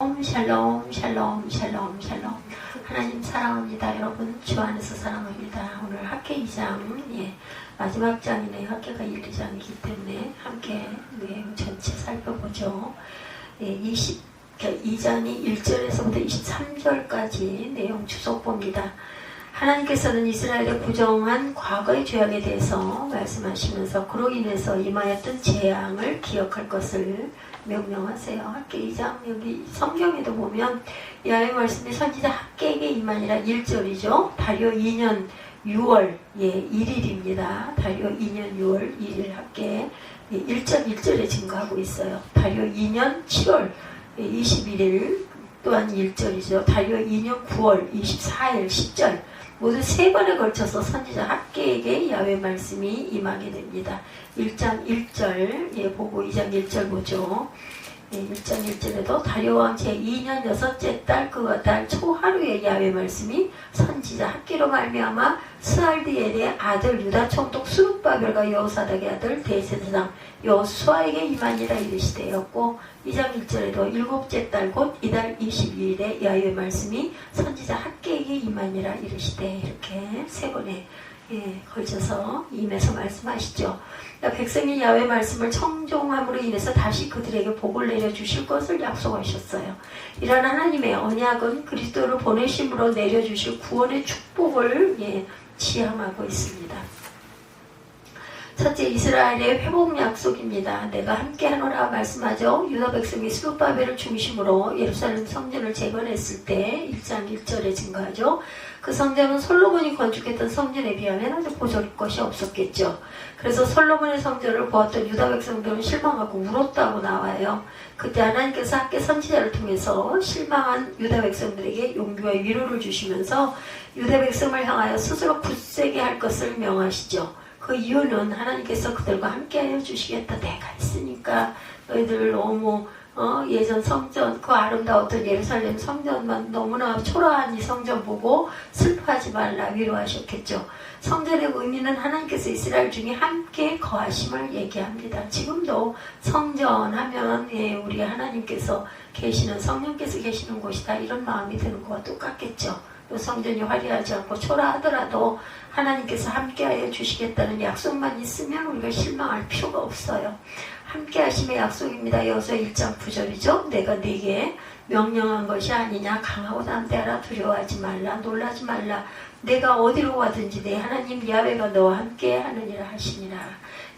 샬롬 샬롬 샬롬 샬롬. 하나님 사랑합니다. 여러분 주 안에서 사랑합니다. 오늘 학계 2장 마지막 장이네요. 학계가 1, 2장이기 때문에 함께 내용 전체 살펴보죠. 2장이 1절에서부터 23절까지 내용 주속 봅니다. 하나님께서는 이스라엘의 부정한 과거의 죄악에 대해서 말씀하시면서 그로 인해서 임하였던 재앙을 기억할 것을 명령하세요. 학계 2장 여기 성경에도 보면 야훼 말씀이 선지자 학계에게 임하니라 1절이죠. 다리오 2년 6월 1일입니다. 다리오 2년 6월 1일 학계 1절에 증거하고 있어요. 다리오 2년 7월 21일 또한 1절이죠. 다리오 2년 9월 24일 10절 모두 3번에 걸쳐서 선지자 학계에게 야훼 말씀이 임하게 됩니다. 1장 1절 보고 2장 1절 보죠. 1장 1절에도 다리오 왕 제2년 6째 달 그와 달 초하루에 야훼 말씀이 선지자 학계로 말미암아 스알디엘의 아들 유다 총독 스룹바벨과 여호사닥의 아들 대제사장 여호수아에게 임하니라 이르시되었고 2장 1절에도 7째 달 곧 이달 22일에 야훼 말씀이 선지자 학계에게 임하니라 이르시되 이렇게 3번에 걸쳐서 임해서 말씀하시죠. 백성이 야훼 말씀을 청종함으로 인해서 다시 그들에게 복을 내려주실 것을 약속하셨어요. 이러한 하나님의 언약은 그리스도를 보내심으로 내려주실 구원의 축복을 지향하고 있습니다. 첫째, 이스라엘의 회복 약속입니다. 내가 함께하노라 말씀하죠. 유다 백성이 스룹바벨을 중심으로 예루살렘 성전을 재건했을 때 1장 1절에 증거하죠. 그 성전은 솔로몬이 건축했던 성전에 비하면 아주 보잘 것이 없었겠죠. 그래서 솔로몬의 성전을 보았던 유다 백성들은 실망하고 울었다고 나와요. 그때 하나님께서 학계 선지자를 통해서 실망한 유다 백성들에게 용기와 위로를 주시면서 유다 백성을 향하여 스스로 굳세게 할 것을 명하시죠. 그 이유는 하나님께서 그들과 함께하여 주시겠다. 내가 있으니까 너희들 너무 예전 성전 그 아름다웠던 예루살렘 성전만 너무나 초라한 이 성전 보고 슬퍼하지 말라 위로하셨겠죠. 성전의 의미는 하나님께서 이스라엘 중에 함께 거하심을 얘기합니다. 지금도 성전하면 우리 하나님께서 계시는 성령께서 계시는 곳이다 이런 마음이 드는 것과 똑같겠죠. 성전이 화려하지 않고 초라하더라도 하나님께서 함께하여 주시겠다는 약속만 있으면 우리가 실망할 필요가 없어요. 함께하심의 약속입니다. 여호수아 1장 9절이죠. 내가 네게 명령한 것이 아니냐. 강하고 담대하라. 두려워하지 말라. 놀라지 말라. 내가 어디로 가든지 내 하나님 야훼가 너와 함께 하느니라 하시니라.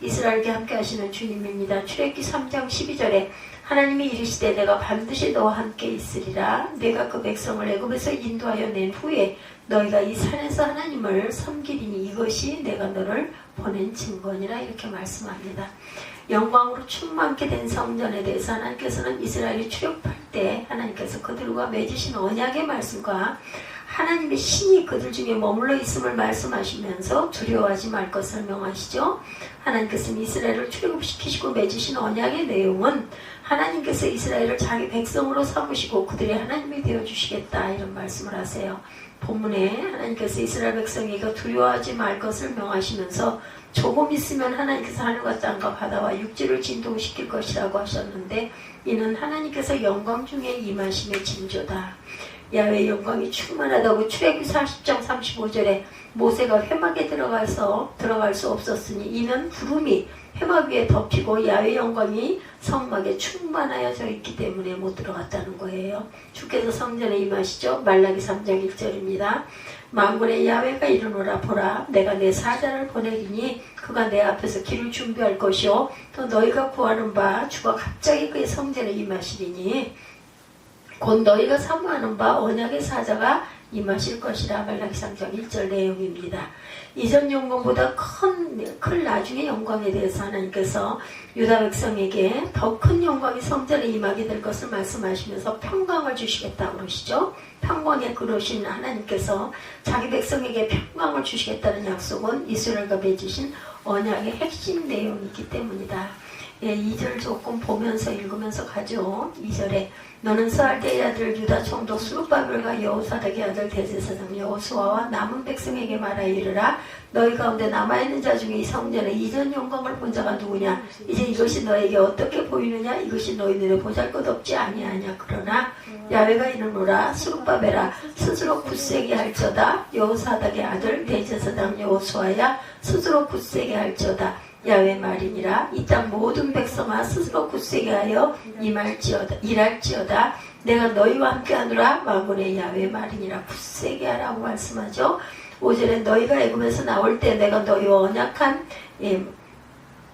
이스라엘께 함께 하시는 주님입니다. 출애굽기 3장 12절에 하나님이 이르시되 내가 반드시 너와 함께 있으리라. 내가 그 백성을 애굽에서 인도하여 낸 후에 너희가 이 산에서 하나님을 섬기리니 이것이 내가 너를 보낸 증거니라 이렇게 말씀합니다. 영광으로 충만케 된 성전에 대해서 하나님께서는 이스라엘이 출애굽할 때 하나님께서 그들과 맺으신 언약의 말씀과 하나님의 신이 그들 중에 머물러 있음을 말씀하시면서 두려워하지 말 것을 명하시죠. 하나님께서는 이스라엘을 출애굽시키시고 맺으신 언약의 내용은 하나님께서 이스라엘을 자기 백성으로 삼으시고 그들의 하나님이 되어주시겠다 이런 말씀을 하세요. 본문에 하나님께서 이스라엘 백성에게 두려워하지 말 것을 명하시면서 조금 있으면 하나님께서 하늘과 땅과 바다와 육지를 진동시킬 것이라고 하셨는데 이는 하나님께서 영광 중에 임하심의 징조다. 야훼의 영광이 충만하다고 출애굽기 40장 35절에 모세가 회막에 들어갈 수 없었으니 이는 구름이 회막 위에 덮이고 야훼의 영광이 성막에 충만하여져 있기 때문에 못 들어갔다는 거예요. 주께서 성전에 임하시죠. 말라기 3장 1절입니다. 만군의 야훼가 이르노라. 보라 내가 내 사자를 보내리니 그가 내 앞에서 길을 준비할 것이요 또 너희가 구하는 바 주가 갑자기 그의 성전에 임하시리니 곧 너희가 사모하는 바 언약의 사자가 임하실 것이라. 말라기 3장 1절 내용입니다. 이전 영광보다 큰 나중의 영광에 대해서 하나님께서 유다 백성에게 더 큰 영광이 성전에 임하게 될 것을 말씀하시면서 평강을 주시겠다고 그러시죠. 평강에 그러신 하나님께서 자기 백성에게 평강을 주시겠다는 약속은 이스라엘과 맺으신 언약의 핵심 내용이기 때문이다. 2절 조금 보면서 읽으면서 가죠. 2절에 너는 스알데의 아들 유다 총독 스룹바벨과 여호사닥의 아들 대제사장 여호수아와 남은 백성에게 말하여 이르라. 너희 가운데 남아있는 자 중에 이 성전의 이전 영광을 본 자가 누구냐? 이제 이것이 너에게 어떻게 보이느냐? 이것이 너희 눈에 보잘것없지 아니하냐? 그러나 야훼가 이르노라. 스룹바벨아 스스로 굳세게 할지어다. 여호사닥의 아들 대제사장 여호수아야 스스로 굳세게 할지어다. 야훼 말이니라. 이 땅 모든 백성아 스스로 굳세게 하여 일할지어다. 내가 너희와 함께하노라. 만군의 야훼 말이니라. 굳세게 하라고 말씀하죠. 5절에 너희가 애굽에서 나올 때 내가 너희와 언약한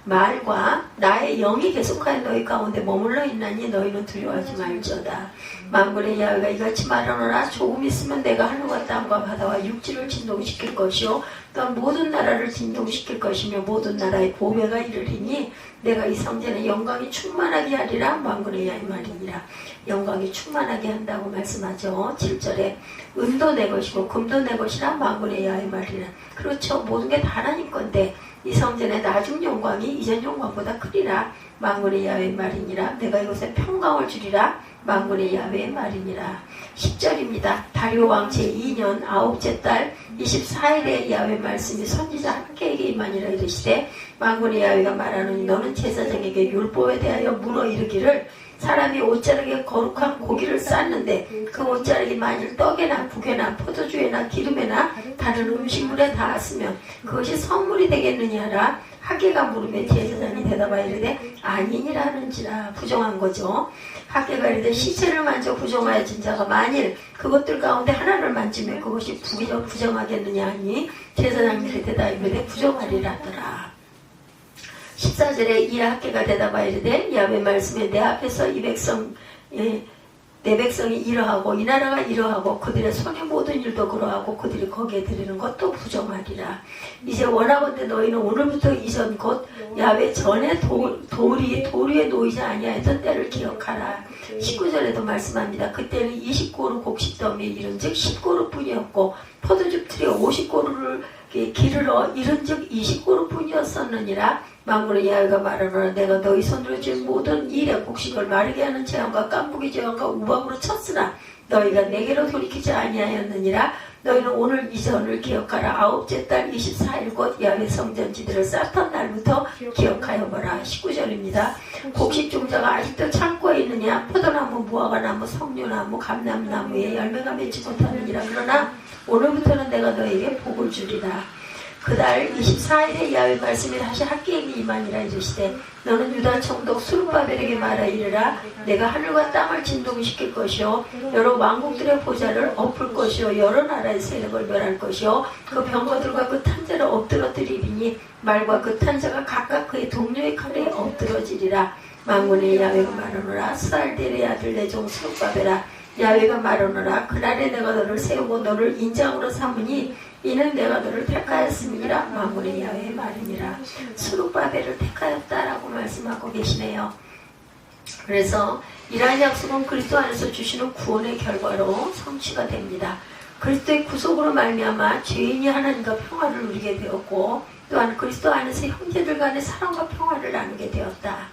말과 나의 영이 계속하여 너희 가운데 머물러 있나니 너희는 두려워하지 말지어다. 만군의 야훼가 이같이 말하노라. 조금 있으면 내가 하늘과 땅과 바다와 육지를 진동시킬 것이요 또한 모든 나라를 진동시킬 것이며 모든 나라의 보배가 이르리니 내가 이 성전에 영광이 충만하게 하리라. 만군의 야훼 말이니라. 영광이 충만하게 한다고 말씀하죠. 7절에 은도 내 것이고 금도 내 것이라. 만군의 야훼 말이라. 그렇죠. 모든 게 다 하나님 건데 이 성전의 나중 영광이 이전 영광보다 크리라. 만군의 야훼 말이니라. 내가 이곳에 평강을 주리라. 만군의 야훼 말이니라. 10절입니다. 다리오 왕 제2년 9째 달 24일에 야훼 말씀이 선지자 학개에게 임하니라. 이르시되 만군의 야훼가 말하노니 너는 제사장에게 율법에 대하여 물어 이르기를 사람이 옷자락에 거룩한 고기를 쌓는데 그 옷자락이 만일 떡에나 국에나 포도주에나 기름에나 다른 음식물에 닿았으면 그것이 선물이 되겠느냐라. 학개가 물으며 제사장이 대답하여 이르되 아니니라 하는지라. 부정한 거죠. 학개가 이르되 시체를 만져 부정하여진 자가 만일 그것들 가운데 하나를 만지면 그것이 부정하겠느냐 하니 제사장이 대답하여 부정하리라 하더라. 14절에 이 학개가 대답하여 이르되 야훼 말씀에 내 앞에서 내 백성이 이러하고 이 나라가 이러하고 그들의 손의 모든 일도 그러하고 그들이 거기에 드리는 것도 부정하리라. 이제 원하건대 너희는 오늘부터 이전 곧 야훼 전에 도리에 놓이지 아니하였던 때를 기억하라. 19절에도 말씀합니다. 그때는 20고루 곡식더미에 이른즉 10고루 뿐이었고 포도즙 틀에 50고루를 기르러 이른즉 20고루 뿐이었었느니라. 만군의 야훼가 말하노라. 내가 너희 손으로 지은 모든 일의 곡식을 마르게 하는 재앙과 깐부기 재앙과 우박으로 쳤으나 너희가 내게로 돌이키지 아니하였느니라. 너희는 오늘 이전을 기억하라. 9째 달 24일 곧 야훼 성전지들을 쌓던 날부터 기억하여 보라. 19절입니다. 곡식 종자가 아직도 창고에 있느냐? 포도나무, 무화과나무, 석류나무, 감람나무에 열매가 맺지 못하느니라. 그러나 오늘부터는 내가 너에게 복을 주리라. 그달 24일에 야훼 말씀이 다시 학개에게 임하니라. 이르시되 너는 유다 총독 스룹바벨에게 말하여 이르라. 내가 하늘과 땅을 진동시킬 것이요 여러 왕국들의 보좌를 엎을 것이요 여러 나라의 세력을 멸할 것이요 그 병거들과 그 탄자를 엎드러뜨리리니 말과 그 탄자가 각각 그의 동료의 칼에 엎드러지리라. 만군의 야훼가 말하노라. 스알델의 아들 내 종 스룹바벨아 야훼가 말하노라. 그날에 내가 너를 세우고 너를 인장으로 삼으니 이는 내가 너를 택하였음이니라. 만군의 야훼 말이니라. 스룹바벨을 택하였다라고 말씀하고 계시네요. 그래서 이러한 약속은 그리스도 안에서 주시는 구원의 결과로 성취가 됩니다. 그리스도의 구속으로 말미암아 죄인이 하나님과 평화를 누리게 되었고 또한 그리스도 안에서 형제들 간의 사랑과 평화를 나누게 되었다.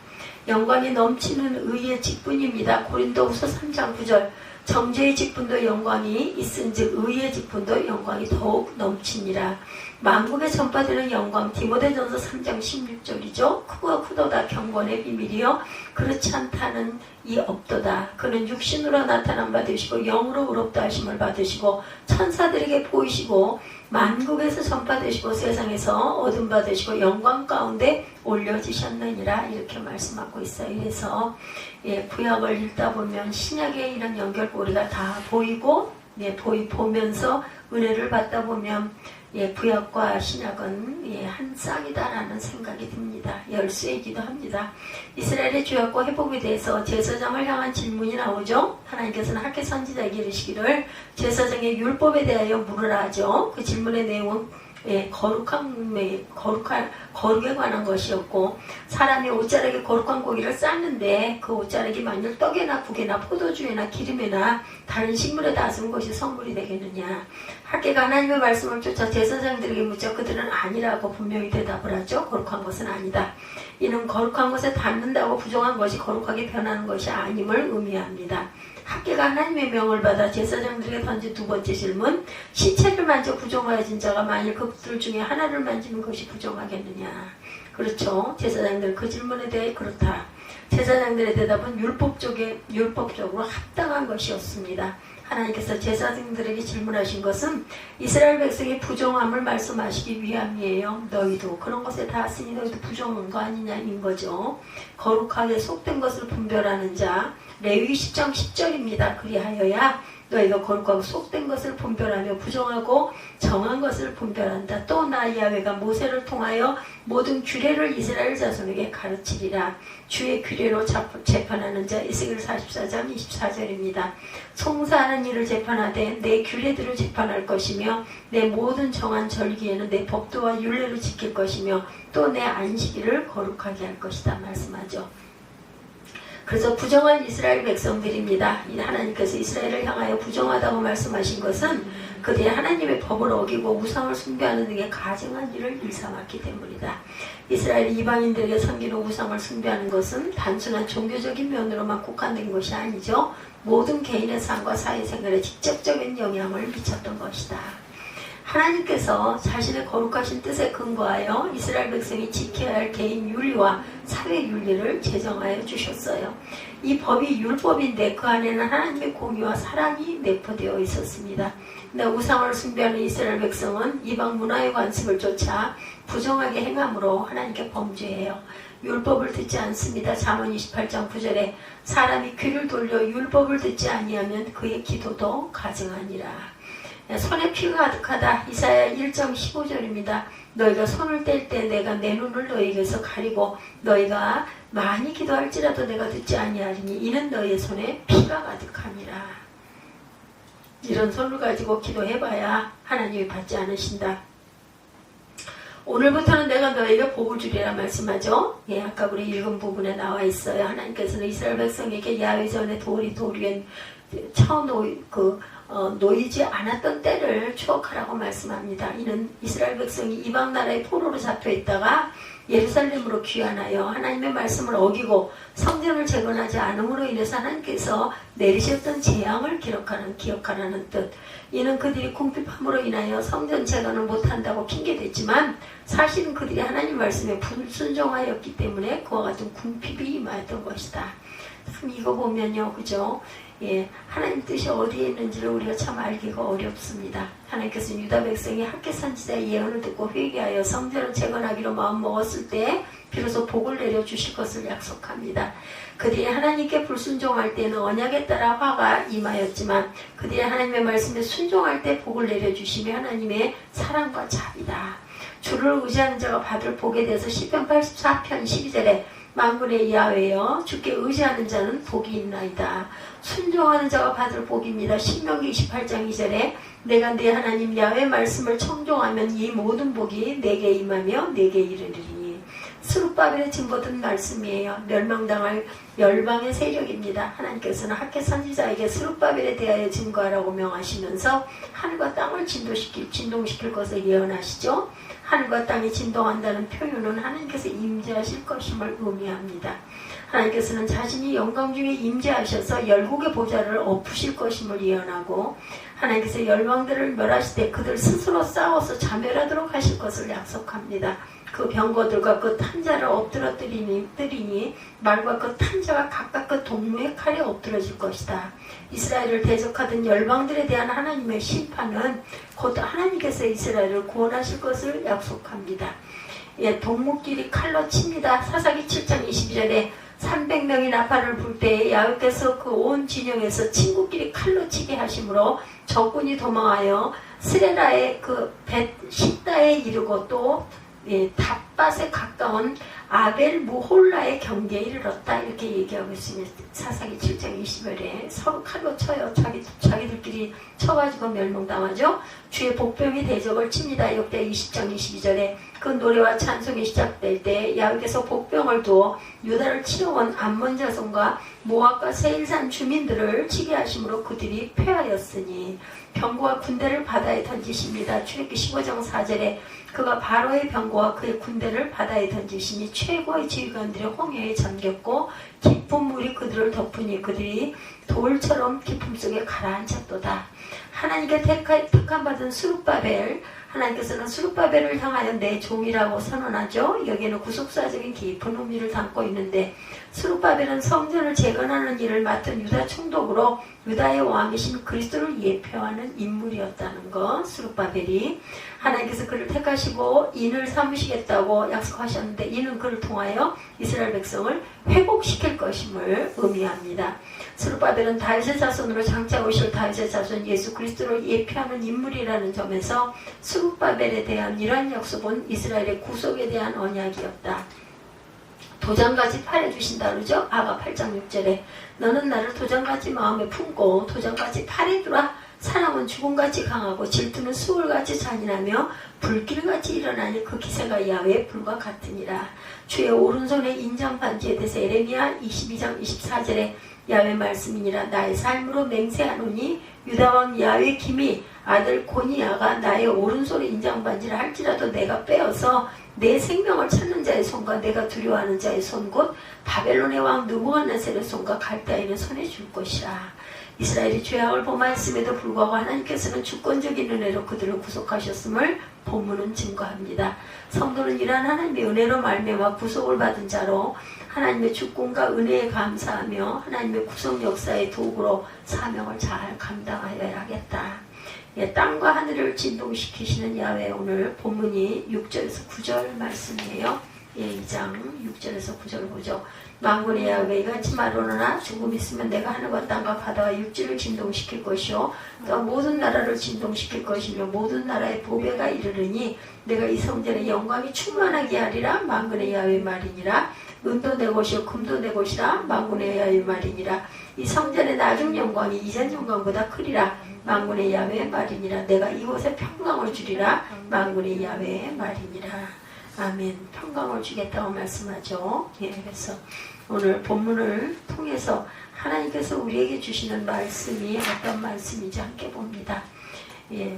영광이 넘치는 의의 직분입니다. 고린도후서 3장 9절 정죄의 직분도 영광이 있은즉 의의 직분도 영광이 더욱 넘치니라. 만국에 전파되는 영광 디모데전서 3장 16절이죠. 크고 크도다 경건의 비밀이요 그렇지 않다는 이 없도다. 그는 육신으로 나타남 받으시고 영으로 의롭다 하심을 받으시고 천사들에게 보이시고 만국에서 전파되시고 세상에서 얻음 받으시고 영광 가운데 올려지셨느니라. 이렇게 말씀하고 있어요. 그래서 구약을 읽다 보면 신약의 이런 연결고리가 다 보이고 보면서 은혜를 받다 보면 구약과 신약은 한 쌍이다라는 생각이 듭니다. 열쇠이기도 합니다. 이스라엘의 죄악과 회복에 대해서 제사장을 향한 질문이 나오죠. 하나님께서는 학개 선지자에게 이르시기를 제사장의 율법에 대하여 물으라 하죠. 그 질문의 내용은 거룩에 관한 것이었고 사람이 옷자락에 거룩한 고기를 쌓는데 그 옷자락이 만일 떡에나 국에나 포도주에나 기름에나 다른 식물에 닿은 것이 선물이 되겠느냐. 학개가 하나님의 말씀을 쫓아 제사장들에게 묻자 그들은 아니라고 분명히 대답을 하죠. 거룩한 것은 아니다. 이는 거룩한 것에 닿는다고 부정한 것이 거룩하게 변하는 것이 아님을 의미합니다. 학계가 하나님의 명을 받아 제사장들에게 던진 두 번째 질문, 시체를 만져 부정하여진 자가 만일 그들 중에 하나를 만지는 것이 부정하겠느냐. 그렇죠. 제사장들 그 질문에 대해 그렇다. 제사장들의 대답은 율법적으로 합당한 것이었습니다. 하나님께서 제사장들에게 질문하신 것은 이스라엘 백성이 부정함을 말씀하시기 위함이에요. 너희도 그런 것에 닿았으니 너희도 부정한 거 아니냐인 거죠. 거룩하게 속된 것을 분별하는 자, 레위기 10장 10절입니다. 그리하여야 너희가 거룩하고 속된 것을 분별하며 부정하고 정한 것을 분별한다. 또 나 야훼가 모세를 통하여 모든 규례를 이스라엘 자손에게 가르치리라. 주의 규례로 재판하는 자 에스겔 44장 24절입니다. 송사하는 일을 재판하되 내 규례들을 재판할 것이며 내 모든 정한 절기에는 내 법도와 율례를 지킬 것이며 또 내 안식일을 거룩하게 할 것이다 말씀하죠. 그래서 부정한 이스라엘 백성들입니다. 하나님께서 이스라엘을 향하여 부정하다고 말씀하신 것은 그들이 하나님의 법을 어기고 우상을 숭배하는 등의 가증한 일을 일삼았기 때문이다. 이스라엘 이방인들에게 섬기는 우상을 숭배하는 것은 단순한 종교적인 면으로만 국한된 것이 아니죠. 모든 개인의 삶과 사회생활에 직접적인 영향을 미쳤던 것이다. 하나님께서 자신의 거룩하신 뜻에 근거하여 이스라엘 백성이 지켜야 할 개인 윤리와 사회 윤리를 제정하여 주셨어요. 이 법이 율법인데 그 안에는 하나님의 공의와 사랑이 내포되어 있었습니다. 근데 우상을 숭배하는 이스라엘 백성은 이방 문화의 관습을 쫓아 부정하게 행함으로 하나님께 범죄해요. 율법을 듣지 않습니다. 잠언 28장 9절에 사람이 귀를 돌려 율법을 듣지 아니하면 그의 기도도 가증하니라. 손에 피가 가득하다. 이사야 1장 15절입니다. 너희가 손을 뗄 때 내가 내 눈을 너희에게서 가리고 너희가 많이 기도할지라도 내가 듣지 아니하리니 이는 너희의 손에 피가 가득함이라. 이런 손을 가지고 기도해봐야 하나님이 받지 않으신다. 오늘부터는 내가 너희에게 복을 주리라 말씀하죠. 예, 아까 우리 읽은 부분에 나와 있어요. 하나님께서는 이스라엘 백성에게 야훼 전에 돌이 위에 놓이지 않았던 때를 추억하라고 말씀합니다. 이는 이스라엘 백성이 이방 나라의 포로로 잡혀 있다가 예루살렘으로 귀환하여 하나님의 말씀을 어기고 성전을 재건하지 않음으로 인해서 하나님께서 내리셨던 재앙을 기억하라는 뜻. 이는 그들이 궁핍함으로 인하여 성전 재건을 못한다고 핑계댔지만 사실은 그들이 하나님 말씀에 불순종하였기 때문에 그와 같은 궁핍이 임하였던 것이다. 참 이거 보면요, 그죠? 예, 하나님 뜻이 어디에 있는지를 우리가 참 알기가 어렵습니다. 하나님께서 유다 백성이 학계 선지자의 예언을 듣고 회개하여 성전을 재건하기로 마음먹었을 때 비로소 복을 내려주실 것을 약속합니다. 그들이 하나님께 불순종할 때는 언약에 따라 화가 임하였지만 그들이 하나님의 말씀에 순종할 때 복을 내려주시며 하나님의 사랑과 자비다. 주를 의지하는 자가 받을 복에 대해서 시편 84편 12절에 만군의 야훼여 주께 의지하는 자는 복이 있나이다. 순종하는 자가 받을 복입니다. 신명기 28장 2절에 내가 네 하나님 야훼 말씀을 청종하면 이 모든 복이 내게 임하며 내게 이르리니. 스룹바벨에 증거된 말씀이에요. 멸망당할 열방의 세력입니다. 하나님께서는 학계 선지자에게 스룹바벨에 대하여 증거하라고 명하시면서 하늘과 땅을 진동시킬 것을 예언하시죠. 하늘과 땅이 진동한다는 표현은 하나님께서 임재하실 것임을 의미합니다. 하나님께서는 자신이 영광 중에 임재하셔서 열국의 보좌를 엎으실 것임을 예언하고 하나님께서 열방들을 멸하실 때 그들 스스로 싸워서 자멸하도록 하실 것을 약속합니다. 그 병거들과 그 탄자를 엎드러뜨리니 말과 그 탄자가 각각 그 동무의 칼에 엎드러질 것이다. 이스라엘을 대적하던 열방들에 대한 하나님의 심판은 곧 하나님께서 이스라엘을 구원하실 것을 약속합니다. 예, 동무끼리 칼로 칩니다. 사사기 7장 22절에 300명이 나팔을 불 때에 야훼께서 그 온 진영에서 친구끼리 칼로 치게 하심으로 적군이 도망하여 스레라의 그 벳시다에 이르고 또 답밭에 가까운 아벨 무홀라의 경계에 이르렀다. 이렇게 얘기하고 있습니다. 사사기 7장 20절에 서로 칼로 쳐요. 자기들끼리 쳐가지고 멸망당하죠. 주의 복병이 대적을 칩니다. 역대 20장 22절에 그 노래와 찬송이 시작될 때 야훼께서 복병을 두어 유다를 치러온 암몬 자손과 모압과 세일산 주민들을 치게 하심으로 그들이 패하였으니 병거와 군대를 바다에 던지십니다. 출애굽기 15장 4절에 그가 바로의 병거와 그의 군대를 바다에 던지시니 최고의 지휘관들의 홍해에 잠겼고 깊은 물이 그들을 덮으니 그들이 돌처럼 깊음 속에 가라앉았도다. 하나님께 택함받은 스룹바벨, 하나님께서는 스룹바벨을 향하여 내 종이라고 선언하죠. 여기에는 구속사적인 깊은 의미를 담고 있는데, 스룹바벨은 성전을 재건하는 일을 맡은 유다 총독으로 유다의 왕이신 그리스도를 예표하는 인물이었다는 것. 스룹바벨이 하나님께서 그를 택하시고 인을 삼으시겠다고 약속하셨는데, 이는 그를 통하여 이스라엘 백성을 회복시킬 것임을 의미합니다. 스룹바벨은 다윗의 자손으로 장차 오실 다윗의 자손 예수 그리스도를 예표하는 인물이라는 점에서 스룹바벨에 대한 이러한 약속은 이스라엘의 구속에 대한 언약이었다. 도장같이 팔아주신다 그러죠. 아가 8장 6절에 너는 나를 도장같이 마음에 품고 도장같이 팔에 두라. 사랑은 죽음같이 강하고 질투는 수월같이 잔인하며 불길같이 일어나니 그 기세가 야훼의 불과 같으니라. 주의 오른손의 인장 반지에 대해서 에레미야 22장 24절에 야훼 말씀이니라. 나의 삶으로 맹세하노니 유다왕 야훼김이 아들 고니야가 나의 오른손의 인장 반지를 할지라도 내가 빼어서 내 생명을 찾는 자의 손과 내가 두려워하는 자의 손 곧 바벨론의 왕 느부갓네살의 손과 갈대인의 손에 줄 것이라. 이스라엘이 죄악을 범하였음에도 불구하고 하나님께서는 주권적인 은혜로 그들을 구속하셨음을 본문은 증거합니다. 성도는 이러한 하나님의 은혜로 말미암아 구속을 받은 자로 하나님의 주권과 은혜에 감사하며 하나님의 구속 역사의 도구로 사명을 잘 감당하여야 하겠다. 예, 땅과 하늘을 진동시키시는 야훼, 오늘 본문이 6절에서 9절 말씀이에요. 예, 2장 6절에서 9절 보죠. 만군의 야훼 이같이 말하노라. 죽음 있으면 내가 하늘과 땅과 바다와 육지를 진동시킬 것이요 또 모든 나라를 진동시킬 것이며 모든 나라의 보배가 이르르니 내가 이 성전의 영광이 충만하게 하리라. 만군의 야훼 말이니라. 은도 내 것이요 금도 내 것이라. 만군의 야훼 말이니라. 이 성전의 나중 영광이 이전 영광보다 크리라. 만군의 야훼 말이니라. 내가 이곳에 평강을 주리라. 만군의 야훼 말이니라. 아멘. 평강을 주겠다고 말씀하죠. 예, 그래서 오늘 본문을 통해서 하나님께서 우리에게 주시는 말씀이 어떤 말씀인지 함께 봅니다. 예,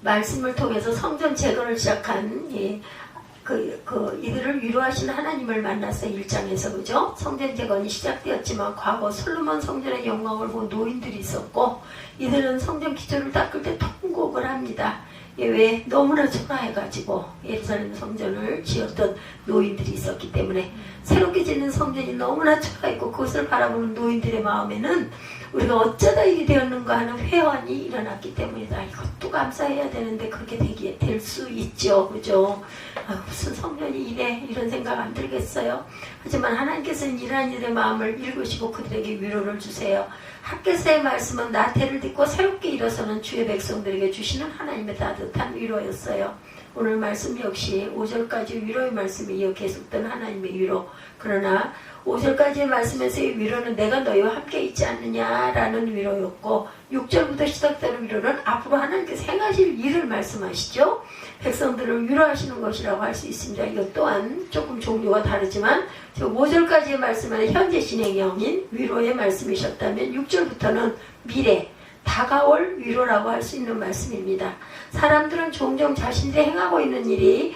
말씀을 통해서 성전 재건을 시작한 이들을 위로하시는 하나님을 만났어요. 1장에서 그죠? 성전 재건이 시작되었지만 과거 솔로몬 성전의 영광을 본 노인들이 있었고 이들은 성전 기초를 닦을 때 통곡을 합니다. 왜? 너무나 초라해가지고 예루살렘 성전을 지었던 노인들이 있었기 때문에 새롭게 짓는 성전이 너무나 초라했고 그것을 바라보는 노인들의 마음에는 우리가 어쩌다 일이 되었는가 하는 회환이 일어났기 때문이다. 이것도 감사해야 되는데 그렇게 될 수 있죠. 그죠? 무슨 성전이 이래? 이런 생각 안 들겠어요? 하지만 하나님께서는 이러한 일의 마음을 읽으시고 그들에게 위로를 주세요. 학개서의 말씀은 나태를 딛고 새롭게 일어서는 주의 백성들에게 주시는 하나님의 따뜻한 위로였어요. 오늘 말씀 역시 5절까지 위로의 말씀이 이어 계속된 하나님의 위로. 그러나 5절까지의 말씀에서의 위로는 내가 너희와 함께 있지 않느냐라는 위로였고 6절부터 시작되는 위로는 앞으로 하나님께서 행하실 일을 말씀하시죠. 백성들을 위로하시는 것이라고 할 수 있습니다. 이것 또한 조금 종류가 다르지만 5절까지의 말씀은 현재 진행형인 위로의 말씀이셨다면 6절부터는 미래, 다가올 위로라고 할 수 있는 말씀입니다. 사람들은 종종 자신들이 행하고 있는 일이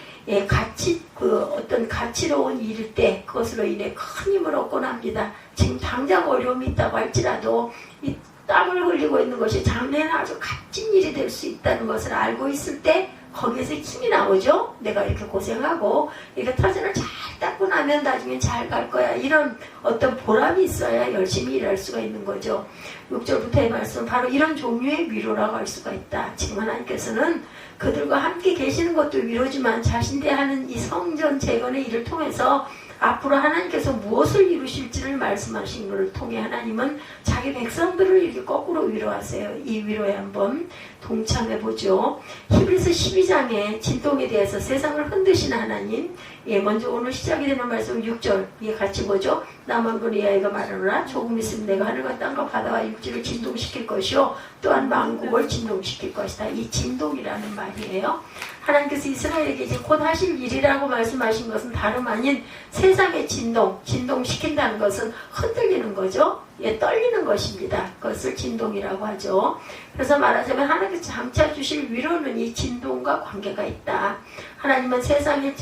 어떤 가치로운 일일 때 그것으로 인해 큰 힘을 얻곤 합니다. 지금 당장 어려움이 있다고 할지라도 이 땀을 흘리고 있는 것이 장래에는 아주 값진 일이 될 수 있다는 것을 알고 있을 때 거기에서 힘이 나오죠. 내가 이렇게 고생하고 이렇게 터전을 잘 닦고 나면 나중에 잘 갈 거야. 이런 어떤 보람이 있어야 열심히 일할 수가 있는 거죠. 6절부터의 말씀은 바로 이런 종류의 위로라고 할 수가 있다. 지금 하나님께서는 그들과 함께 계시는 것도 위로지만 자신들이 하는 이 성전 재건의 일을 통해서 앞으로 하나님께서 무엇을 이루실지를 말씀하신 것을 통해 하나님은 자기 백성들을 이렇게 거꾸로 위로하세요. 이 위로에 한번 동참해보죠. 히브리서 12장의 진동에 대해서 세상을 흔드시는 하나님. 먼저 오늘 시작이 되는 말씀 6절 같이 보죠. 나만군의 야훼가 말하노라. 조금 있으면 내가 하늘과 땅과 바다와 육지를 진동시킬 것이요 또한 만국을 진동시킬 것이다. 이 진동이라는 말이에요. 하나님께서 이스라엘에게 이제 곧 하실 일이라고 말씀하신 것은 다름 아닌 세상의 진동시킨다는 것은 흔들리는 거죠. 떨리는 것입니다. 그것을 진동이라고 하죠. 그래서 말하자면 하나님께서 장차 주실 위로는 이 진동과 관계가 있다. 하나님은 세상에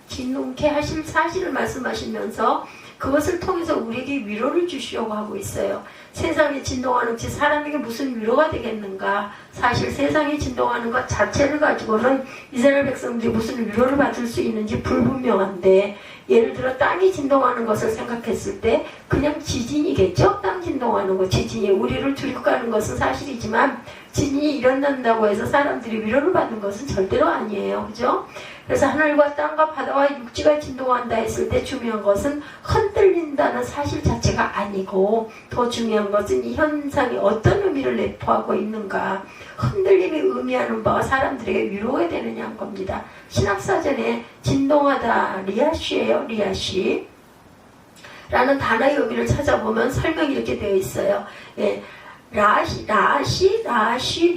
진동케 하실 사실을 말씀하시면서 그것을 통해서 우리에게 위로를 주시려고 하고 있어요. 세상이 진동하는 지 사람에게 무슨 위로가 되겠는가? 사실 세상이 진동하는 것 자체를 가지고는 이스라엘 백성들이 무슨 위로를 받을 수 있는지 불분명한데, 예를 들어 땅이 진동하는 것을 생각했을 때 그냥 지진이겠죠? 땅 진동하는 거, 지진이 우리를 두렵가는 것은 사실이지만 지진이 일어난다고 해서 사람들이 위로를 받는 것은 절대로 아니에요. 그죠? 그래서 하늘과 땅과 바다와 육지가 진동한다 했을 때 중요한 것은 흔들린다는 사실 자체가 아니고, 더 중요한 것은 이 현상이 어떤 의미를 내포하고 있는가, 흔들림이 의미하는 바가 사람들에게 위로가 되느냐는 겁니다. 신학사전에 진동하다, 리아시예요. 리아시 라는 단어의 의미를 찾아보면 설명이 이렇게 되어 있어요. 예,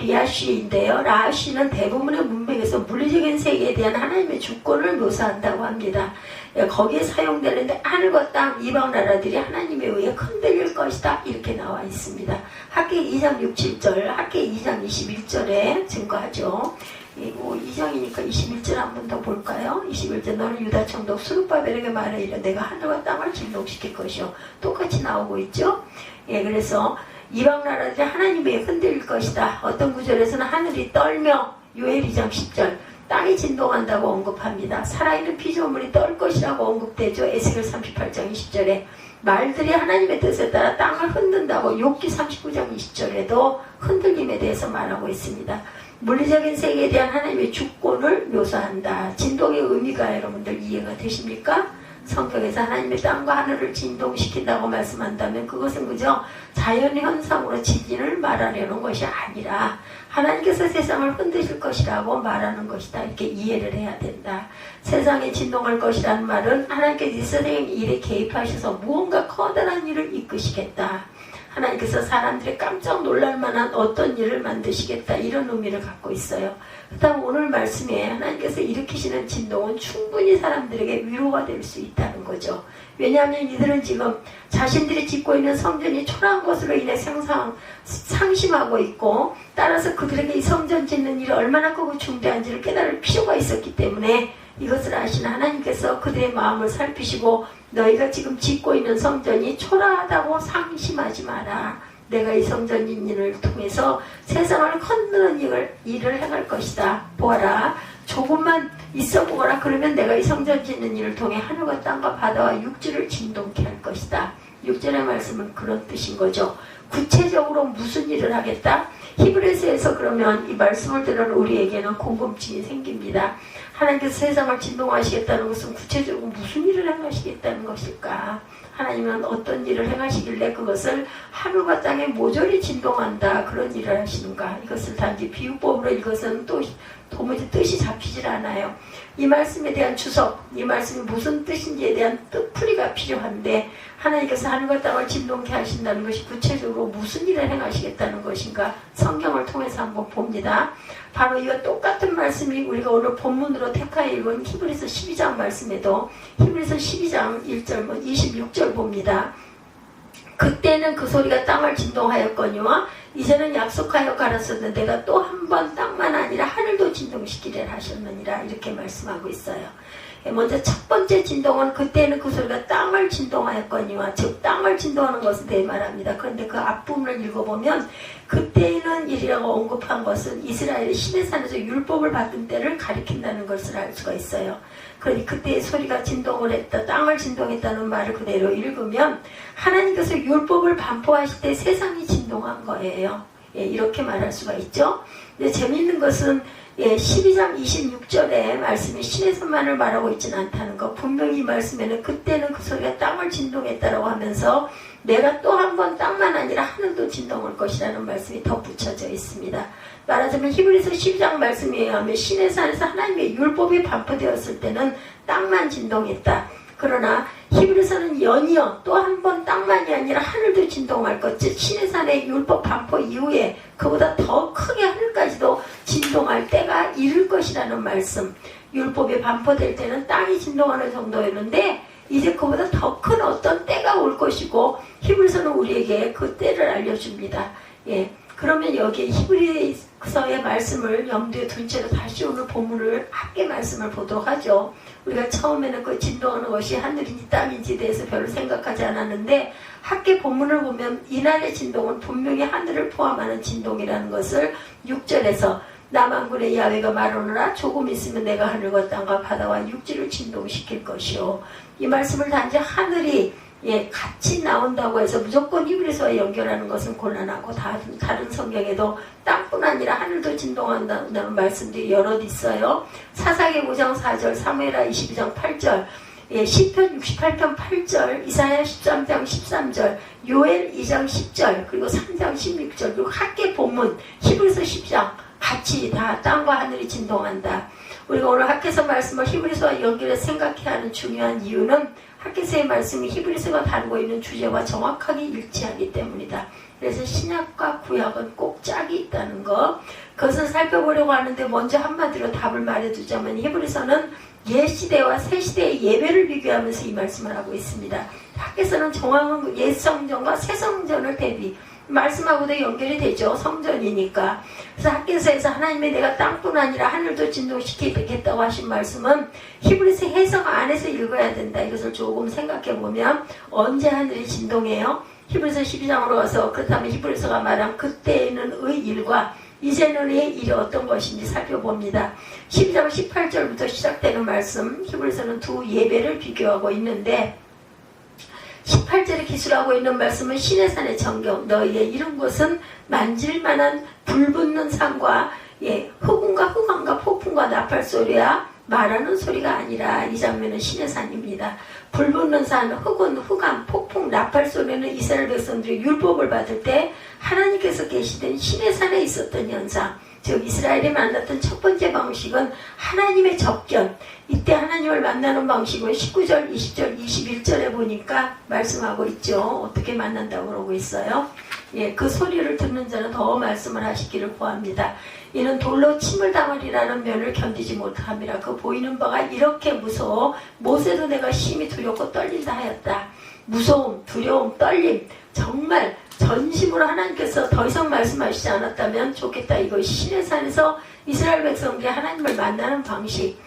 리아시인데요. 라시는 대부분의 문맥에서 물리적인 세계에 대한 하나님의 주권을 묘사한다고 합니다. 예, 거기에 사용되는데 하늘과 땅, 이방 나라들이 하나님에 의해 흔들릴 것이다, 이렇게 나와 있습니다. 학기 2장 6, 7절, 학기 2장 21절에 증거하죠. 2장이니까 21절 한 번 더 볼까요? 21절, 너는 유다 총독 스룹바벨에게 말하이라. 내가 하늘과 땅을 진동시킬 것이요. 똑같이 나오고 있죠. 예, 그래서 이방 나라들이 하나님에 흔들릴 것이다. 어떤 구절에서는 하늘이 떨며, 요엘 2장 10절, 땅이 진동한다고 언급합니다. 살아있는 피조물이 떨 것이라고 언급되죠. 에스겔 38장 20절에 말들이 하나님의 뜻에 따라 땅을 흔든다고 욥기 39장 20절에도 흔들림에 대해서 말하고 있습니다. 물리적인 세계에 대한 하나님의 주권을 묘사한다. 진동의 의미가 여러분들 이해가 되십니까? 성경에서 하나님의 땅과 하늘을 진동시킨다고 말씀한다면 그것은 그저 자연현상으로 지진을 말하려는 것이 아니라 하나님께서 세상을 흔드실 것이라고 말하는 것이다, 이렇게 이해를 해야 된다. 세상에 진동할 것이라는 말은 하나님께서 이 세상의 일에 개입하셔서 무언가 커다란 일을 이끄시겠다, 하나님께서 사람들이 깜짝 놀랄 만한 어떤 일을 만드시겠다, 이런 의미를 갖고 있어요. 그렇다면 오늘 말씀에 하나님께서 일으키시는 진동은 충분히 사람들에게 위로가 될 수 있다는 거죠. 왜냐하면 이들은 지금 자신들이 짓고 있는 성전이 초라한 것으로 인해 상심하고 있고, 따라서 그들에게 이 성전 짓는 일이 얼마나 크고 중대한지를 깨달을 필요가 있었기 때문에 이것을 아시는 하나님께서 그들의 마음을 살피시고, 너희가 지금 짓고 있는 성전이 초라하다고 상심하지 마라. 내가 이 성전 짓는 통해서 세상을 흔드는 일을 행할 것이다. 보아라. 조금만 있어 보거라. 그러면 내가 이 성전 짓는 일을 통해 하늘과 땅과 바다와 육지를 진동케 할 것이다. 6절의 말씀은 그런 뜻인 거죠. 구체적으로 무슨 일을 하겠다? 히브리서에서 그러면 이 말씀을 들은 우리에게는 궁금증이 생깁니다. 하나님께서 세상을 진동하시겠다는 것은 구체적으로 무슨 일을 행하시겠다는 것일까? 하나님은 어떤 일을 행하시길래 그것을 하늘과 땅에 모조리 진동한다, 그런 일을 하시는가? 이것을 단지 비유법으로 이것은 또 도무지 뜻이 잡히질 않아요. 이 말씀에 대한 주석, 이 말씀이 무슨 뜻인지에 대한 뜻풀이가 필요한데, 하나님께서 하늘과 땅을 진동케 하신다는 것이 구체적으로 무슨 일을 행하시겠다는 것인가? 성경을 통해서 한번 봅니다. 바로 이와 똑같은 말씀이 우리가 오늘 본문으로 택하여 읽은 히브리서 12장 말씀에도, 히브리서 12장 1절 26절 봅니다. 그때는 그 소리가 땅을 진동하였거니와 이제는 약속하여 가라사대 내가 또 한 번 땅만 아니라 하늘도 진동시키리라 하셨느니라, 이렇게 말씀하고 있어요. 먼저 첫 번째 진동은 그때는 그 소리가 땅을 진동하였거니와, 즉 땅을 진동하는 것에 대해 말합니다. 그런데 그 앞부분을 읽어보면 그때는 일이라고 언급한 것은 이스라엘이 시내산에서 율법을 받은 때를 가리킨다는 것을 알 수가 있어요. 그러니 그때의 소리가 진동을 했다, 땅을 진동했다는 말을 그대로 읽으면 하나님께서 율법을 반포하실 때 세상이 진동한 거예요. 예, 이렇게 말할 수가 있죠. 근데 재미있는 것은 12장 26절에 말씀이 신에서만을 말하고 있지는 않다는 것. 분명히 이 말씀에는 그때는 그 소리가 땅을 진동했다라고 하면서 내가 또 한 번 땅만 아니라 하늘도 진동할 것이라는 말씀이 덧붙여져 있습니다. 말하자면 히브리서 12장 말씀에 의하면 시내산에서 하나님의 율법이 반포되었을 때는 땅만 진동했다. 그러나 히브리서는 연이어 또 한 번 땅만이 아니라 하늘도 진동할 것, 즉 시내산의 율법 반포 이후에 그보다 더 크게 하늘까지도 진동할 때가 이를 것이라는 말씀. 율법이 반포될 때는 땅이 진동하는 정도였는데 이제 그보다 더 큰 어떤 때가 올 것이고 히브리서는 우리에게 그 때를 알려줍니다. 예. 그러면 여기 히브리서의 말씀을 염두에 둔 채로 다시 오늘 본문을 함께 말씀을 보도록 하죠. 우리가 처음에는 그 진동하는 것이 하늘인지 땅인지 대해서 별로 생각하지 않았는데 함께 본문을 보면 이날의 진동은 분명히 하늘을 포함하는 진동이라는 것을 6절에서 남한군의 야훼가 말하노라 조금 있으면 내가 하늘과 땅과 바다와 육지를 진동시킬 것이요. 이 말씀을 단지 하늘이 같이 나온다고 해서 무조건 히브리서와 연결하는 것은 곤란하고 다른 성경에도 땅뿐 아니라 하늘도 진동한다는 말씀들이 여럿 있어요. 사사기 5장 4절, 사무엘하 22장 8절, 시편 68편 8절, 이사야 13장 13절, 요엘 2장 10절, 그리고 3장 16절, 그리고 학계 본문 히브리서 10장 같이 다 땅과 하늘이 진동한다. 우리가 오늘 학계서 말씀을 히브리서와 연결해서 생각해야 하는 중요한 이유는 학계서의 말씀이 히브리서가 다루고 있는 주제와 정확하게 일치하기 때문이다. 그래서 신약과 구약은 꼭 짝이 있다는 거, 그것을 살펴보려고 하는데 먼저 한마디로 답을 말해두자면 히브리서는 옛 시대와 새 시대의 예배를 비교하면서 이 말씀을 하고 있습니다. 학계서는 정확한 옛 성전과 새 성전을 대비 말씀하고도 연결이 되죠. 성전이니까. 그래서 학계서에서 하나님의 내가 땅뿐 아니라 하늘도 진동시키겠다고 하신 말씀은 히브리서 해석 안에서 읽어야 된다. 이것을 조금 생각해보면 언제 하늘이 진동해요? 히브리서 12장으로 와서 그렇다면 히브리서가 말한 그때에는 의 일과 이제는의 일이 어떤 것인지 살펴봅니다. 12장 18절부터 시작되는 말씀, 히브리서는 두 예배를 비교하고 있는데 18절에 기술하고 있는 말씀은 시내산의 정경, 너희의 이런 곳은 만질만한 불붙는 산과 흑운과 흑암과 폭풍과 나팔 소리야 말하는 소리가 아니라 이 장면은 시내산입니다. 불붙는 산, 흑운, 흑암, 폭풍, 나팔 소리는 이스라엘 백성들이 율법을 받을 때 하나님께서 계시던 시내산에 있었던 현상, 즉 이스라엘이 만났던 첫 번째 방식은 하나님의 접견. 이때 하나님을 만나는 방식은 19절, 20절, 21절에 보니까 말씀하고 있죠. 어떻게 만난다고 그러고 있어요. 그 소리를 듣는 자는 더 말씀을 하시기를 구합니다. 이는 돌로 침을 당하리라는 면을 견디지 못함이라. 그 보이는 바가 이렇게 무서워 모세도 내가 심히 두렵고 떨린다 하였다. 무서움, 두려움, 떨림, 정말 전심으로 하나님께서 더 이상 말씀하시지 않았다면 좋겠다. 이거 시내산에서 이스라엘 백성들이 하나님을 만나는 방식.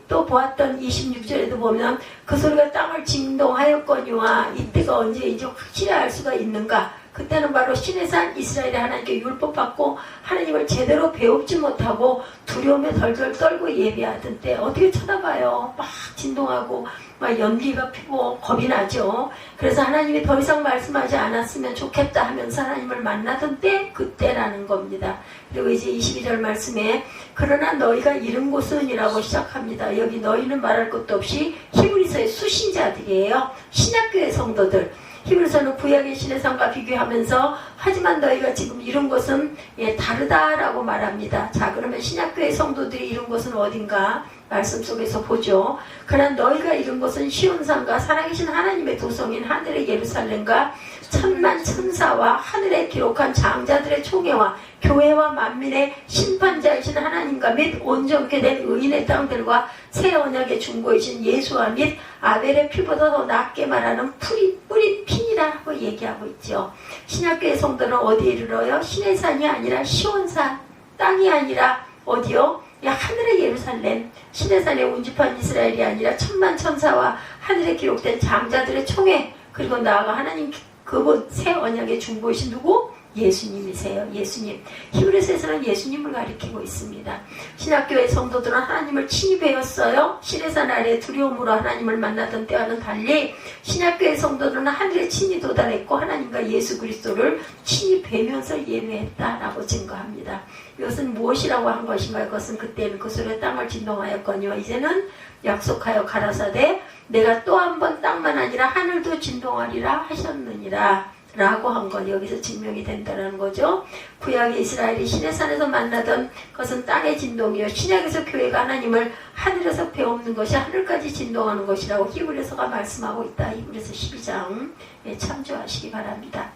또 보았던 26절에도 보면 그 소리가 땅을 진동하였거니와 이때가 언제인지 확실히 알 수가 있는가. 그때는 바로 시내산 이스라엘이 하나님께 율법 받고 하나님을 제대로 배우지 못하고 두려움에 덜덜 떨고 예배하던 때 어떻게 쳐다봐요. 막 진동하고 막 연기가 피고 겁이 나죠. 그래서 하나님이 더 이상 말씀하지 않았으면 좋겠다 하면서 하나님을 만나던 때 그때라는 겁니다. 그리고 이제 22절 말씀에 그러나 너희가 이른 곳은 이라고 시작합니다. 여기 너희는 말할 것도 없이 히브리서의 수신자들이에요. 신약교회 성도들. 히브리서는 구약의 시내산과 비교하면서 하지만 너희가 지금 이룬 것은 다르다라고 말합니다. 자, 그러면 신약교회 성도들이 이룬 것은 어딘가 말씀 속에서 보죠. 그러나 너희가 이룬 것은 시온산과 살아계신 하나님의 도성인 하늘의 예루살렘과 천만 천사와 하늘에 기록한 장자들의 총회와 교회와 만민의 심판자이신 하나님과 및 온전케 된 의인의 땅들과 새 언약의 중보이신 예수와 및 아벨의 피보다 더 낫게 말하는 뿌리 핀이라고 얘기하고 있죠. 신약교회 성도는 어디에 이르러요? 시내산이 아니라 시온산, 땅이 아니라 어디요? 하늘의 예루살렘, 시내산의 운집한 이스라엘이 아니라 천만 천사와 하늘에 기록된 장자들의 총회, 그리고 나아가 하나님 그분 새 언약의 중보이신 누구? 예수님이세요. 예수님. 히브리서에서는 예수님을 가리키고 있습니다. 신학교의 성도들은 하나님을 친히 배웠어요. 시내산 아래 두려움으로 하나님을 만나던 때와는 달리 신학교의 성도들은 하늘에 친히 도달했고 하나님과 예수 그리스도를 친히 뵈면서 예배했다라고 증거합니다. 이것은 무엇이라고 한 것인가요? 그것은 그때는 그 소리가 땅을 진동하였거니와 이제는 약속하여 가라사대 내가 또 한 번 땅만 아니라 하늘도 진동하리라 하셨느니라 라고 한 건 여기서 증명이 된다는 거죠. 구약의 이스라엘이 시내산에서 만나던 것은 땅의 진동이요 신약에서 교회가 하나님을 하늘에서 배우는 것이 하늘까지 진동하는 것이라고 히브리서가 말씀하고 있다. 히브리서 12장에 참조하시기 바랍니다.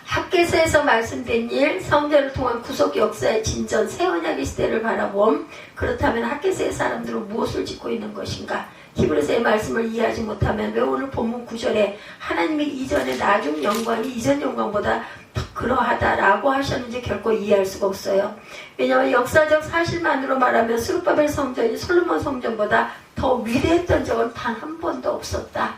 학계서에서 말씀된 일, 성전을 통한 구속 역사의 진전, 새 언약의 시대를 바라봄. 그렇다면 학계서의 사람들은 무엇을 짓고 있는 것인가? 히브리서의 말씀을 이해하지 못하면 왜 오늘 본문 9절에 하나님의 이전의 나중 영광이 이전 영광보다 더 그러하다라고 하셨는지 결코 이해할 수가 없어요. 왜냐하면 역사적 사실만으로 말하면 스룹바벨 성전이 솔로몬 성전보다 더 위대했던 적은 단 한 번도 없었다.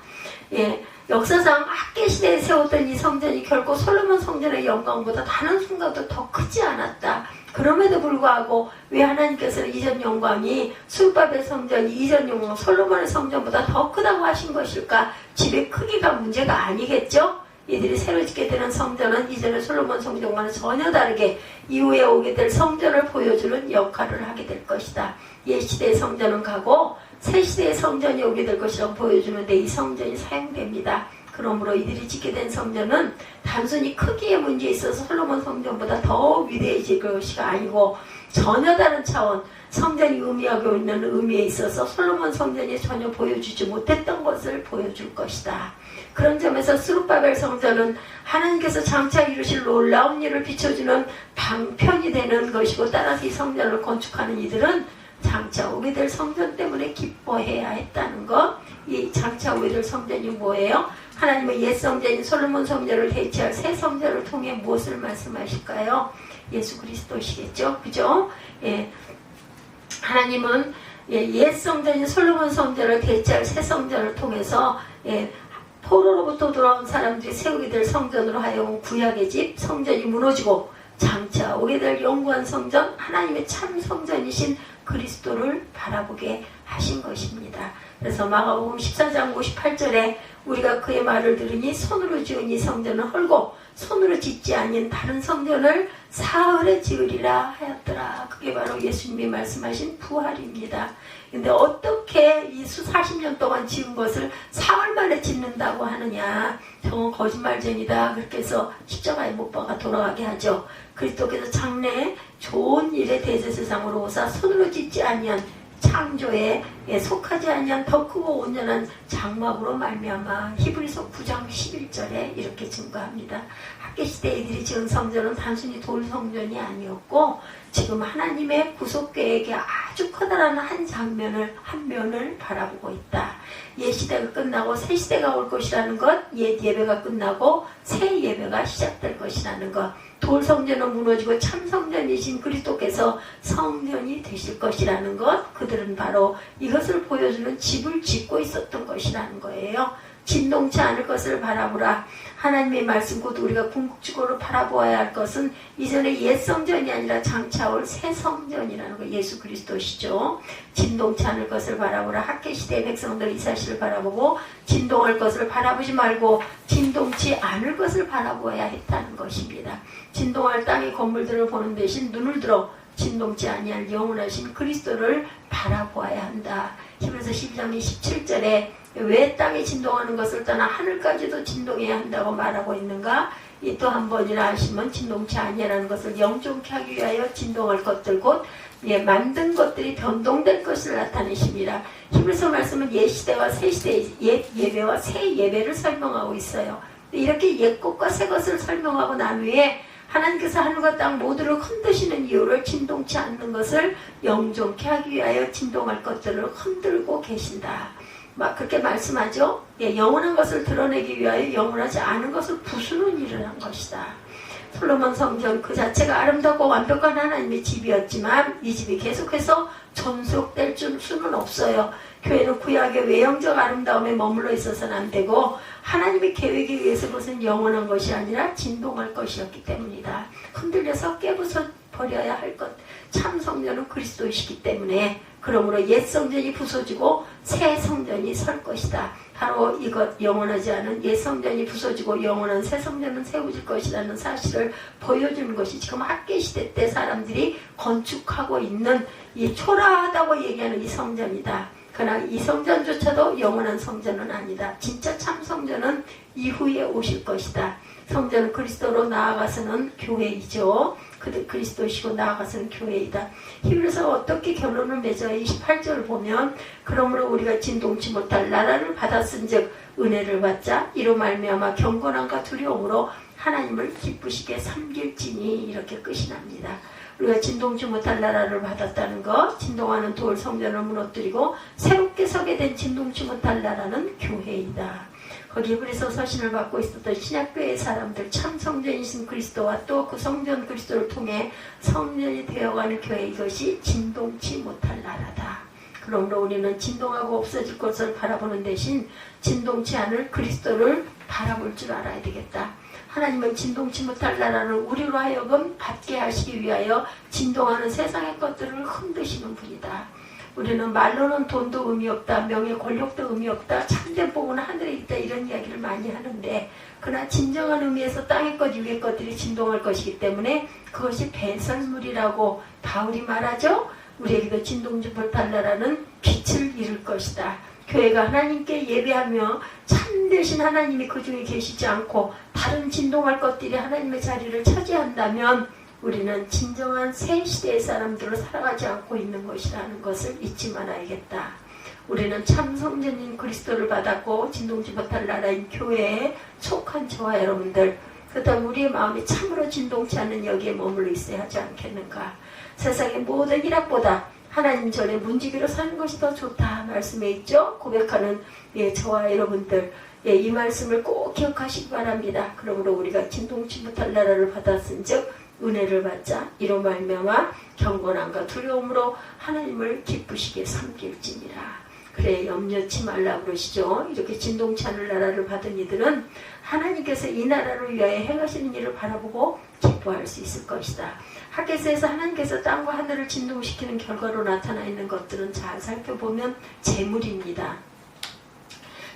예, 역사상 학계 시대에 세웠던 이 성전이 결코 솔로몬 성전의 영광보다 단 한순간도 더 크지 않았다. 그럼에도 불구하고 왜 하나님께서는 이전 영광이 스룹바벨 성전이 이전 영광 솔로몬의 성전보다 더 크다고 하신 것일까? 집의 크기가 문제가 아니겠죠? 이들이 새로 짓게 되는 성전은 이전의 솔로몬 성전과는 전혀 다르게 이후에 오게 될 성전을 보여주는 역할을 하게 될 것이다. 옛 시대의 성전은 가고 새 시대의 성전이 오게 될 것이라고 보여주는데 이 성전이 사용됩니다. 그러므로 이들이 짓게 된 성전은 단순히 크기의 문제에 있어서 솔로몬 성전보다 더 위대해질 것이 아니고 전혀 다른 차원, 성전이 의미하고 있는 의미에 있어서 솔로몬 성전이 전혀 보여주지 못했던 것을 보여줄 것이다. 그런 점에서 스룹바벨 성전은 하나님께서 장차 이루실 놀라운 일을 비춰주는 방편이 되는 것이고, 따라서 이 성전을 건축하는 이들은 장차 오게 될 성전 때문에 기뻐해야 했다는 것. 이 장차 오게 될 성전이 뭐예요? 하나님의 옛 성전인 솔로몬 성전을 대체할 새 성전을 통해 무엇을 말씀하실까요? 예수 그리스도시겠죠? 그죠? 예. 하나님은 옛 성전인 솔로몬 성전을 대체할 새 성전을 통해서 포로로부터 돌아온 사람들이 세우게 될 성전으로 하여금 구약의 집 성전이 무너지고 장차 오게 될 영원한 성전, 하나님의 참 성전이신 그리스도를 바라보게 하신 것입니다. 그래서 마가복음 14장 58절에 우리가 그의 말을 들으니 손으로 지은 이 성전을 헐고 손으로 짓지 아닌 다른 성전을 사흘에 지으리라 하였더라. 그게 바로 예수님이 말씀하신 부활입니다. 근데 어떻게 이 40년 동안 지은 것을 사흘 만에 짓는다고 하느냐? 저건 거짓말쟁이다. 그렇게 해서 십자가에 못 박아 돌아가게 하죠. 그리스도께서 장래에 좋은 일의 대제사장으로 오사 손으로 짓지 아니한 창조에 속하지 아니한 더 크고 온전한 장막으로 말미암아 히브리서 9장 11절에 이렇게 증거합니다. 학계시대 이들이 지은 성전은 단순히 돌 성전이 아니었고 지금 하나님의 구속 계획의 아주 커다란 한 면을 바라보고 있다. 옛 시대가 끝나고 새 시대가 올 것이라는 것, 옛 예배가 끝나고 새 예배가 시작될 것이라는 것, 돌 성전은 무너지고 참 성전이신 그리스도께서 성전이 되실 것이라는 것, 그들은 바로 이것을 보여주는 집을 짓고 있었던 것이라는 거예요. 진동치 않을 것을 바라보라. 하나님의 말씀 곧 우리가 궁극적으로 바라보아야 할 것은 이전의 옛 성전이 아니라 장차 올 새 성전이라는 거, 예수 그리스도시죠. 진동치 않을 것을 바라보라. 학계시대의 백성들 이 사실을 바라보고 진동할 것을 바라보지 말고 진동치 않을 것을 바라보아야 했다는 것입니다. 진동할 땅의 건물들을 보는 대신 눈을 들어 진동치 아니할 영원하신 그리스도를 바라보아야 한다. 히브리서 12장 17절에 왜 땅이 진동하는 것을 떠나 하늘까지도 진동해야 한다고 말하고 있는가? 이 또 한 번이나 하시면 진동치 아니라는 것을 영존케 하기 위하여 진동할 것들 곧 만든 것들이 변동될 것을 나타내십니다. 히브리서 말씀은 옛 시대와 새 시대, 옛 예배와 새 예배를 설명하고 있어요. 이렇게 옛 것과 새 것을 설명하고 난 후에 하나님께서 하늘과 땅 모두를 흔드시는 이유를 진동치 않는 것을 영존케 하기 위하여 진동할 것들을 흔들고 계신다. 막 그렇게 말씀하죠. 영원한 것을 드러내기 위하여 영원하지 않은 것을 부수는 일을 한 것이다. 솔로몬 성전 그 자체가 아름답고 완벽한 하나님의 집이었지만 이 집이 계속해서 존속될 수는 없어요. 교회는 구약의 외형적 아름다움에 머물러 있어서는 안 되고 하나님의 계획에 의해서 그것은 영원한 것이 아니라 진동할 것이었기 때문이다. 흔들려서 깨부숴 버려야 할 것. 참 성전은 그리스도이시기 때문에 그러므로 옛 성전이 부서지고 새 성전이 설 것이다. 바로 이것 영원하지 않은 옛 성전이 부서지고 영원한 새 성전은 세워질 것이라는 사실을 보여주는 것이 지금 학계시대 때 사람들이 건축하고 있는 이 초라하다고 얘기하는 이 성전이다. 그러나 이 성전조차도 영원한 성전은 아니다. 진짜 참 성전은 이후에 오실 것이다. 성전은 그리스도로 나아가서는 교회이죠. 그리스도시고 나아가서는 교회이다. 히브리서가 어떻게 결론을 맺어요? 28절을 보면 그러므로 우리가 진동치 못할 나라를 받았은즉 은혜를 받자 이로 말미암아 경건함과 두려움으로 하나님을 기쁘시게 섬길지니 이렇게 끝이 납니다. 우리가 진동치 못할 나라를 받았다는 것, 진동하는 돌 성전을 무너뜨리고 새롭게 서게 된 진동치 못할 나라는 교회이다. 거기 히브리서 서신을 받고 있었던 신약교회의 사람들, 참 성전이신 그리스도와 또 그 성전 그리스도를 통해 성전이 되어가는 교회, 이것이 진동치 못할 나라다. 그러므로 우리는 진동하고 없어질 것을 바라보는 대신 진동치 않을 그리스도를 바라볼 줄 알아야 되겠다. 하나님은 진동치 못할 나라를 우리로 하여금 받게 하시기 위하여 진동하는 세상의 것들을 흔드시는 분이다. 우리는 말로는 돈도 의미 없다, 명예 권력도 의미 없다, 참된 복은 하늘에 있다, 이런 이야기를 많이 하는데, 그러나 진정한 의미에서 땅의 것, 위의 것들이 진동할 것이기 때문에 그것이 배설물이라고 바울이 말하죠. 우리에게도 진동치 못할 나라는 빛을 잃을 것이다. 교회가 하나님께 예배하며 참되신 하나님이 그 중에 계시지 않고 다른 진동할 것들이 하나님의 자리를 차지한다면 우리는 진정한 새 시대의 사람들로 살아가지 않고 있는 것이라는 것을 잊지 말아야겠다. 우리는 참 성전인 그리스도를 받았고 진동치 못할 나라인 교회에 속한 저와 여러분들, 그렇다면 우리의 마음이 참으로 진동치 않는 여기에 머물러 있어야 하지 않겠는가. 세상의 모든 일학보다 하나님 전에 문지기로 사는 것이 더 좋다 말씀에 있죠. 고백하는 저와 여러분들, 이 말씀을 꼭 기억하시기 바랍니다. 그러므로 우리가 진동치 못할 나라를 받았은즉 은혜를 받자 이로 말미암아 경건함과 두려움으로 하나님을 기쁘시게 섬길지니라. 그래, 염려치 말라 그러시죠. 이렇게 진동치 않을 나라를 받은 이들은 하나님께서 이 나라를 위하여 행하시는 일을 바라보고 기뻐할 수 있을 것이다. 하게스에서 하나님께서 땅과 하늘을 진동시키는 결과로 나타나 있는 것들은 잘 살펴보면 재물입니다.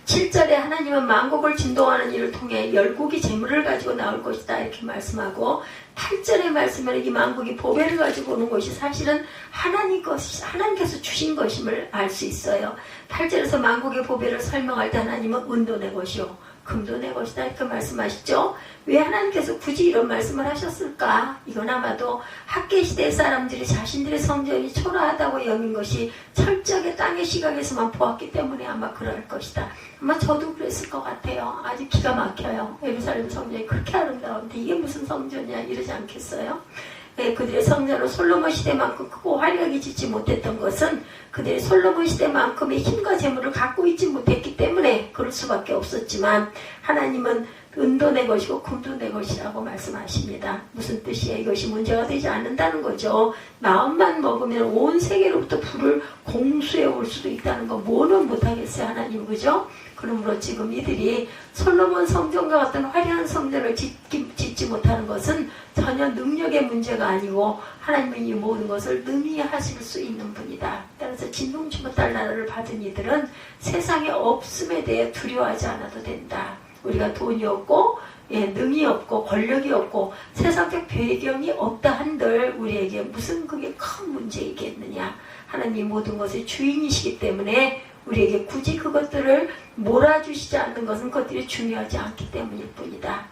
7절에 하나님은 만국을 진동하는 일을 통해 열국이 재물을 가지고 나올 것이다 이렇게 말씀하고, 8절의 말씀에는 이 만국이 보배를 가지고 오는 것이 사실은 하나님께서 주신 것임을 알 수 있어요. 8절에서 만국의 보배를 설명할 때 하나님은 은도 내 것이요 금도 내 것이다 이렇게 말씀하시죠. 왜 하나님께서 굳이 이런 말씀을 하셨을까? 이건 아마도 학계시대 사람들이 자신들의 성전이 초라하다고 여긴 것이 철저하게 땅의 시각에서만 보았기 때문에 아마 그럴 것이다. 아마 저도 그랬을 것 같아요. 아주 기가 막혀요. 예루살렘 성전이 그렇게 아름다운데 이게 무슨 성전이야 이러지 않겠어요? 그들의 성전은 솔로몬 시대만큼 크고 화려하게 짓지 못했던 것은 그들의 솔로몬 시대만큼의 힘과 재물을 갖고 있지 못했기 때문에 그럴 수밖에 없었지만, 하나님은 은도 내 것이고 금도 내 것이라고 말씀하십니다. 무슨 뜻이에요? 이것이 문제가 되지 않는다는 거죠. 마음만 먹으면 온 세계로부터 불을 공수해 올 수도 있다는 거 뭐는 못하겠어요, 하나님, 그죠? 그러므로 지금 이들이 솔로몬 성전과 같은 화려한 성전을 짓지 못하는 것은 전혀 능력의 문제가 아니고 하나님은 이 모든 것을 능히 하실 수 있는 분이다. 따라서 진동치 못할 나라를 받은 이들은 세상에 없음에 대해 두려워하지 않아도 된다. 우리가 돈이 없고 능이 없고 권력이 없고 세상적 배경이 없다 한들 우리에게 무슨 그게 큰 문제이겠느냐. 하나님 모든 것의 주인이시기 때문에 우리에게 굳이 그것들을 몰아주시지 않는 것은 그것들이 중요하지 않기 때문일 뿐이다.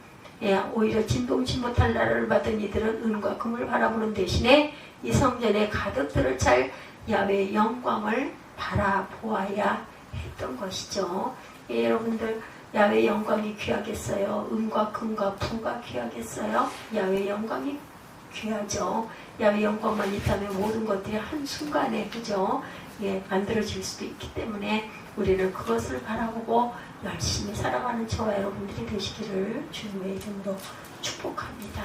오히려 진동치 못할 나라를 받은 이들은 은과 금을 바라보는 대신에 이 성전에 가득 들을 찰 야훼의 영광을 바라보아야 했던 것이죠. 여러분들, 야훼의 영광이 귀하겠어요? 은과 금과 부가 귀하겠어요? 야훼의 영광이 귀하죠. 야훼의 영광만 있다면 모든 것들이 한순간에, 그죠? 만들어질 수도 있기 때문에 우리는 그것을 바라보고 열심히 살아가는 저와 여러분들이 되시기를 주님의 이름으로 축복합니다.